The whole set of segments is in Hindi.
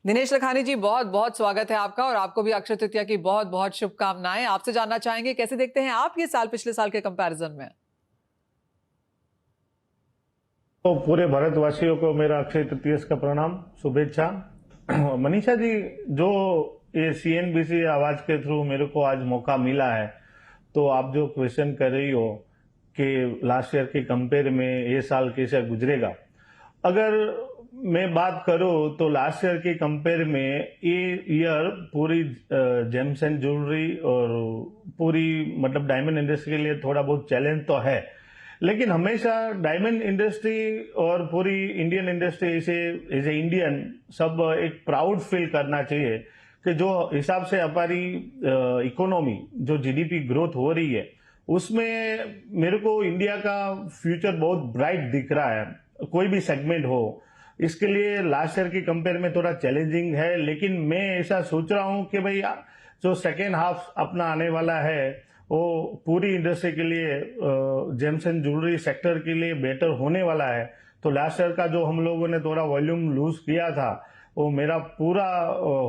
दिनेश लखानी जी, बहुत बहुत स्वागत है आपका और आपको भी अक्षय तृतीया की बहुत बहुत शुभकामनाएं। आपसे जानना चाहेंगे कैसे देखते हैं आप ये साल पिछले साल के कंपैरिजन में। तो पूरे भारतवासियों को मेरा अक्षय तृतीया का प्रणाम, शुभेच्छा। मनीषा जी, जो ये सीएनबीसी आवाज के थ्रू मेरे को आज मौका मिला है, तो आप जो क्वेश्चन कर रही हो कि लास्ट ईयर के कंपेयर में ये साल कैसे गुजरेगा, अगर मैं बात करूं तो लास्ट ईयर के कंपेयर में ये ईयर पूरी जेम्स एंड ज्वेलरी और पूरी मतलब डायमंड इंडस्ट्री के लिए थोड़ा बहुत चैलेंज तो है। लेकिन हमेशा डायमंड इंडस्ट्री और पूरी इंडियन इंडस्ट्री इसे एज ए इंडियन सब एक प्राउड फील करना चाहिए कि जो हिसाब से हमारी इकोनॉमी जो जीडीपी ग्रोथ हो रही है, उसमें मेरे को इंडिया का फ्यूचर बहुत ब्राइट दिख रहा है। कोई भी सेगमेंट हो, इसके लिए लास्ट ईयर की कंपेयर में थोड़ा चैलेंजिंग है, लेकिन मैं ऐसा सोच रहा हूं कि भाई जो सेकेंड हाफ अपना आने वाला है वो पूरी इंडस्ट्री के लिए, जेम्स एंड ज्वेलरी सेक्टर के लिए बेटर होने वाला है। तो लास्ट ईयर का जो हम लोगों ने थोड़ा वॉल्यूम लूज किया था, वो मेरा पूरा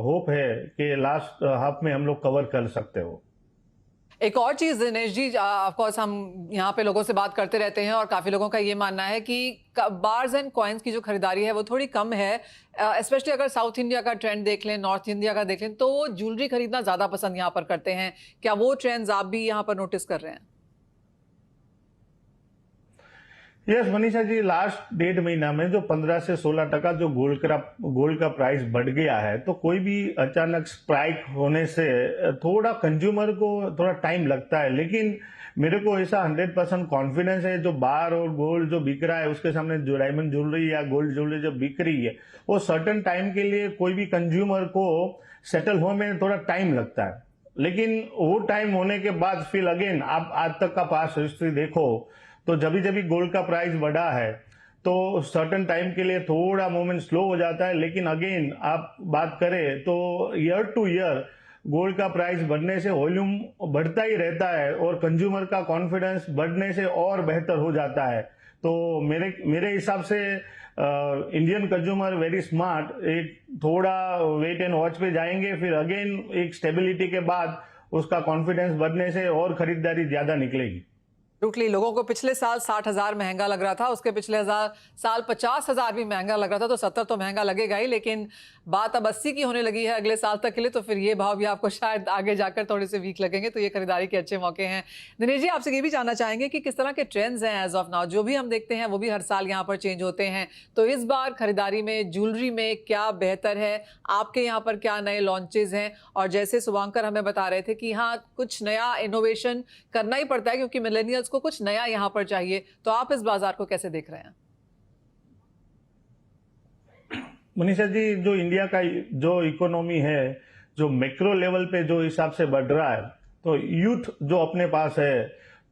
होप है कि लास्ट हाफ में हम लोग कवर कर सकते हो। एक और चीज दिनेश जी, ऑफ कोर्स हम यहाँ पे लोगों से बात करते रहते हैं और काफी लोगों का ये मानना है कि बार्स एंड कॉइन्स की जो खरीदारी है वो थोड़ी कम है। स्पेशली अगर साउथ इंडिया का ट्रेंड देख लें, नॉर्थ इंडिया का देख लें, तो वो ज्वेलरी खरीदना ज्यादा पसंद यहाँ पर करते हैं। क्या वो ट्रेंड्स आप भी यहाँ पर नोटिस कर रहे हैं? यस मनीषा जी, लास्ट 1.5 महीना में जो 15 से 16% जो गोल्ड का प्राइस बढ़ गया है, तो कोई भी अचानक स्पाइक होने से थोड़ा कंज्यूमर को थोड़ा टाइम लगता है। लेकिन मेरे को ऐसा 100% कॉन्फिडेंस है, जो बार और गोल्ड जो बिक रहा है उसके सामने जो डायमंड ज्वेलरी या गोल्ड ज्वेलरी जो बिक रही है, वो सर्टन टाइम के लिए कोई भी कंज्यूमर को सेटल होने में थोड़ा टाइम लगता है। लेकिन वो टाइम होने के बाद फिर अगेन आप आज तक का पास्ट हिस्ट्री देखो, तो जब भी गोल्ड का प्राइस बढ़ा है तो सर्टन टाइम के लिए थोड़ा मूवमेंट स्लो हो जाता है। लेकिन अगेन आप बात करें तो ईयर टू ईयर गोल्ड का प्राइस बढ़ने से वॉल्यूम बढ़ता ही रहता है और कंज्यूमर का कॉन्फिडेंस बढ़ने से और बेहतर हो जाता है। तो मेरे हिसाब से इंडियन कंज्यूमर वेरी स्मार्ट, एक थोड़ा वेट एंड वॉच पे जाएंगे, फिर अगेन एक स्टेबिलिटी के बाद उसका कॉन्फिडेंस बढ़ने से और खरीदारी ज्यादा निकलेगी। टोटली लोगों को पिछले साल 60,000 महंगा लग रहा था, उसके पिछले साल 50,000 भी महंगा लग रहा था, तो 70 तो महंगा लगेगा ही। लेकिन बात अब 80 की होने लगी है अगले साल तक के लिए, तो फिर ये भाव भी आपको शायद आगे जाकर थोड़े से वीक लगेंगे। तो ये खरीदारी के अच्छे मौके हैं। दिनेश जी, आपसे ये भी जानना चाहेंगे कि किस तरह के ट्रेंड्स हैं एज ऑफ नाउ। जो भी हम देखते हैं वो भी हर साल यहाँ पर चेंज होते हैं, तो इस बार खरीदारी में ज्वेलरी में क्या बेहतर है, आपके यहाँ पर क्या नए लॉन्चेस हैं? और जैसे शुभांकर हमें बता रहे थे कि हाँ, कुछ नया इनोवेशन करना ही पड़ता है क्योंकि मिलेनियल्स को कुछ नया यहां पर चाहिए। तो आप इस बाजार को कैसे देख रहे हैं? मनीषा जी, जो इंडिया का जो इकोनॉमी है, जो मैक्रो लेवल पे जो हिसाब से बढ़ रहा है, तो यूथ जो अपने पास है,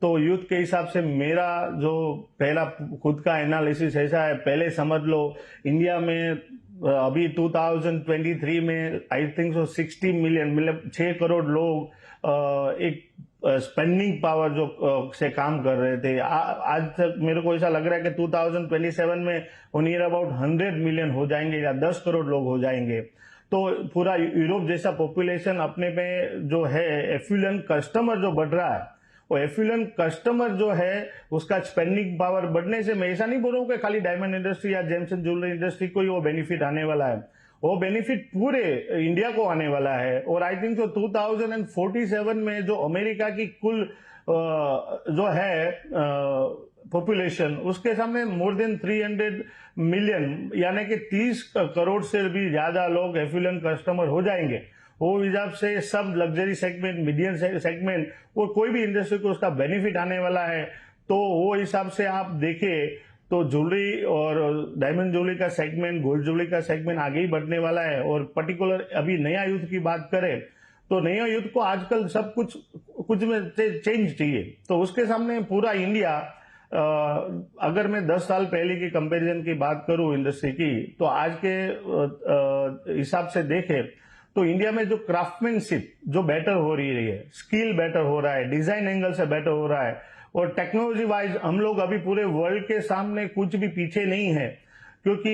तो यूथ के हिसाब से मेरा जो पहला खुद का एनालिसिस ऐसा है, पहले समझ लो इंडिया में अभी 2023 में आई थिंक सो 60 मिलियन मतलब 6 करोड़ लोग एक स्पेंडिंग पावर जो से काम कर रहे थे। आज तक मेरे को ऐसा लग रहा है कि 2027 में वो नियर अबाउट 100 मिलियन हो जाएंगे या 10 करोड़ लोग हो जाएंगे। तो पूरा यूरोप जैसा पॉपुलेशन अपने में जो है, एफ्लुएंट कस्टमर जो बढ़ रहा है, वो एफ्लुएंट कस्टमर जो है उसका स्पेंडिंग पावर बढ़ने से मैं ऐसा नहीं बोल रहा हूँ कि खाली डायमंड इंडस्ट्री या जेम्स एंड ज्वेलरी इंडस्ट्री को ही वो बेनिफिट आने वाला है, वो बेनिफिट पूरे इंडिया को आने वाला है। और आई थिंक सो 2047 में जो अमेरिका की कुल जो है पॉपुलेशन, उसके सामने मोर देन 300 मिलियन यानी कि 30 करोड़ से भी ज्यादा लोग एफ्लुएंट कस्टमर हो जाएंगे। वो हिसाब से सब लग्जरी सेगमेंट, मीडियम सेगमेंट, वो कोई भी इंडस्ट्री को उसका बेनिफिट आने वाला है। तो वो हिसाब से आप देखें तो ज्वेलरी और डायमंड ज्वेलरी का सेगमेंट, गोल्ड ज्वेलरी का सेगमेंट आगे ही बढ़ने वाला है। और पर्टिकुलर अभी नया यूथ की बात करें तो नया यूथ को आजकल सब कुछ में चेंज चाहिए। तो उसके सामने पूरा इंडिया, अगर मैं 10 साल पहले की कंपैरिजन की बात करूं इंडस्ट्री की, तो आज के हिसाब से देखें तो इंडिया में जो क्राफ्टमैनशिप जो बेटर हो रही है, स्किल बेटर हो रहा है, डिजाइन एंगल से बेटर हो रहा है, और टेक्नोलॉजी वाइज हम लोग अभी पूरे वर्ल्ड के सामने कुछ भी पीछे नहीं है क्योंकि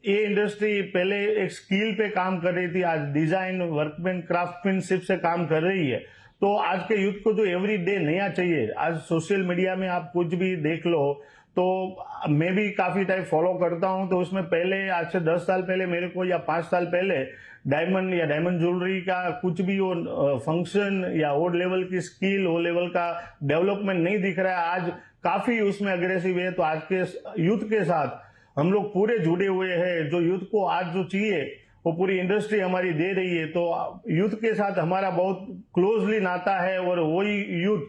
ये इंडस्ट्री पहले एक स्किल पे काम कर रही थी, आज डिजाइन, वर्कमैन, क्राफ्टमैनशिप से काम कर रही है। तो आज के यूथ को जो एवरी डे नया चाहिए, आज सोशल मीडिया में आप कुछ भी देख लो, तो मैं भी काफी टाइम फॉलो करता हूं, तो उसमें पहले आज से 10 साल पहले मेरे को या 5 साल पहले डायमंड या डायमंड ज्वेलरी का कुछ भी वो फंक्शन या वो लेवल की स्किल, वो लेवल का डेवलपमेंट नहीं दिख रहा है। आज काफी उसमें अग्रेसिव है। तो आज के यूथ के साथ हम लोग पूरे जुड़े हुए हैं। जो यूथ को आज जो चाहिए वो पूरी इंडस्ट्री हमारी दे रही है। तो यूथ के साथ हमारा बहुत क्लोजली नाता है और वही यूथ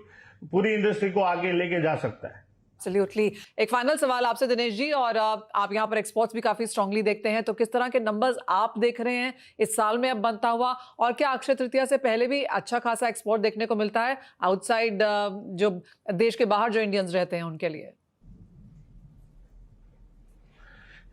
पूरी इंडस्ट्री को आगे लेके जा सकता है। एब्सोल्युटली। एक फाइनल सवाल आपसे दिनेश जी, और आप यहाँ पर एक्सपोर्ट्स भी काफी स्ट्रांगली देखते हैं, तो किस तरह के नंबर्स आप देख रहे हैं इस साल में अब बनता हुआ, और क्या अक्षय तृतीया से पहले भी अच्छा खासा एक्सपोर्ट देखने को मिलता है आउटसाइड, जो देश के बाहर जो इंडियंस रहते हैं उनके लिए?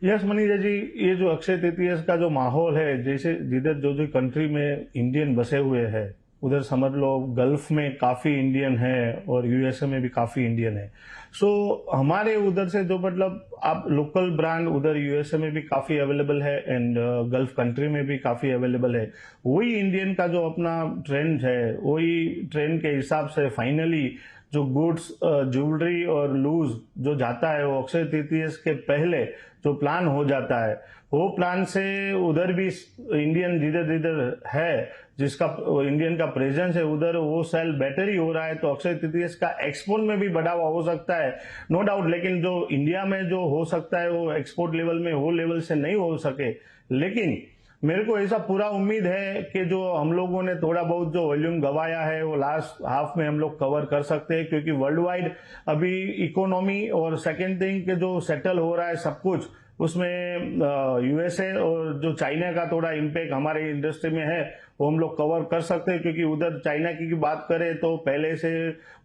यस मनीषा जी, ये जो अक्षय तृतीया का जो माहौल है, जैसे जिधर जो जो कंट्री में इंडियन बसे हुए हैं, उधर समझ लो गल्फ में काफी इंडियन है और यूएसए में भी काफी इंडियन है। सो हमारे उधर से जो मतलब आप लोकल ब्रांड उधर यूएसए में भी काफी अवेलेबल है एंड गल्फ कंट्री में भी काफी अवेलेबल है। वही इंडियन का जो अपना ट्रेंड है, वही ट्रेंड के हिसाब से फाइनली जो गुड्स, ज्वेलरी और लूज जो जाता है, वो अक्षय तृतीया के पहले जो प्लान हो जाता है, वो प्लान से उधर भी इंडियन जिधर जिधर है, जिसका इंडियन का प्रेजेंस है, उधर वो सेल बेटर ही हो रहा है। तो अक्षय तृतीया का एक्सपोर्ट में भी बढ़ावा हो सकता है, नो डाउट। लेकिन जो इंडिया में जो हो सकता है वो एक्सपोर्ट लेवल में वो लेवल से नहीं हो सके। लेकिन मेरे को ऐसा पूरा उम्मीद है कि जो हम लोगों ने थोड़ा बहुत जो वॉल्यूम गवाया है वो लास्ट हाफ में हम लोग कवर कर सकते हैं, क्योंकि वर्ल्ड वाइड अभी इकोनॉमी और सेकेंड थिंग के जो सेटल हो रहा है सब कुछ, उसमें यूएसए और जो चाइना का थोड़ा इम्पैक्ट हमारे इंडस्ट्री में है वो हम लोग कवर कर सकते हैं। क्योंकि उधर चाइना की बात करें तो पहले से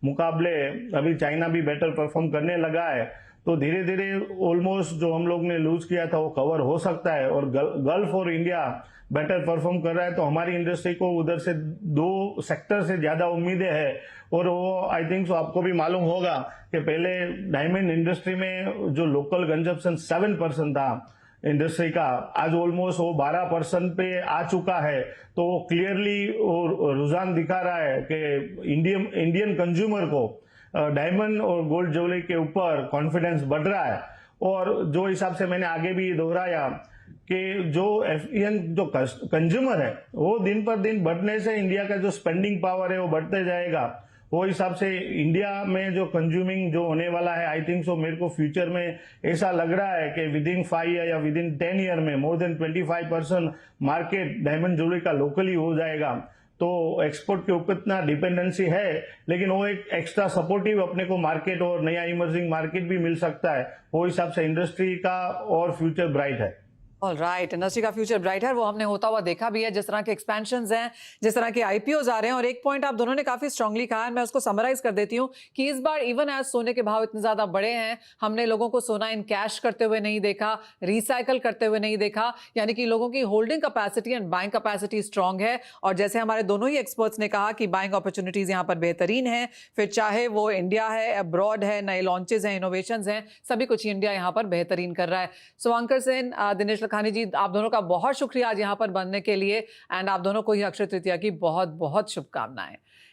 मुकाबले अभी चाइना भी बेटर परफॉर्म करने लगा है। तो धीरे धीरे ऑलमोस्ट जो हम लोग ने लूज किया था वो कवर हो सकता है, और गल्फ और इंडिया बेटर परफॉर्म कर रहा है। तो हमारी इंडस्ट्री को उधर से 2 सेक्टर से ज्यादा उम्मीदें हैं। और वो आई थिंक सो आपको भी मालूम होगा कि पहले डायमंड इंडस्ट्री में जो लोकल कंजप्शन 7% था इंडस्ट्री का, आज ऑलमोस्ट वो 12% पे आ चुका है। तो वो क्लियरली रुझान दिखा रहा है कि इंडियन कंज्यूमर को डायमंड और गोल्ड ज्वेलरी के ऊपर कॉन्फिडेंस बढ़ रहा है। और जो हिसाब से मैंने आगे भी दोहराया कि जो एफईएन जो कंज्यूमर है वो दिन पर दिन बढ़ने से इंडिया का जो स्पेंडिंग पावर है वो बढ़ते जाएगा। वो हिसाब से इंडिया में जो कंज्यूमिंग जो होने वाला है, आई थिंक सो मेरे को फ्यूचर में ऐसा लग रहा है कि विदिन 5 ईयर या विदिन 10 ईयर में more than 25% market diamond jewellery का लोकली हो जाएगा। तो एक्सपोर्ट के ऊपर इतना डिपेंडेंसी है, लेकिन वो एक एक्स्ट्रा सपोर्टिव अपने को मार्केट और नया इमर्जिंग मार्केट भी मिल सकता है। वो हिसाब से इंडस्ट्री का और फ्यूचर ब्राइट है। ऑल राइट, इंडस्ट्री का फ्यूचर ब्राइट है, वो हमने होता हुआ देखा भी है, जिस तरह के एक्सपेंशंस हैं, जिस तरह के आईपीओज आ रहे हैं। और एक पॉइंट आप दोनों ने काफी स्ट्रांगली कहा है, मैं उसको समराइज कर देती हूँ कि इस बार इवन एज सोने के भाव इतने ज्यादा बड़े हैं, हमने लोगों को सोना इन कैश करते हुए नहीं देखा, रिसाइकल करते हुए नहीं देखा, यानी कि लोगों की holding capacity and buying capacity strong है। और जैसे हमारे दोनों ही एक्सपर्ट्स ने कहा कि बाइंग अपॉर्चुनिटीज यहाँ पर बेहतरीन है, फिर चाहे वो इंडिया है, अब्रॉड है, नए लॉन्चेस हैं, इनोवेशंस हैं, सभी कुछ इंडिया यहाँ पर बेहतरीन कर रहा है। शुभंकर सेन, दिनेश लखानी जी, आप दोनों का बहुत शुक्रिया आज यहाँ पर बनने के लिए, एंड आप दोनों को ही अक्षय तृतीया की बहुत बहुत शुभकामनाएं।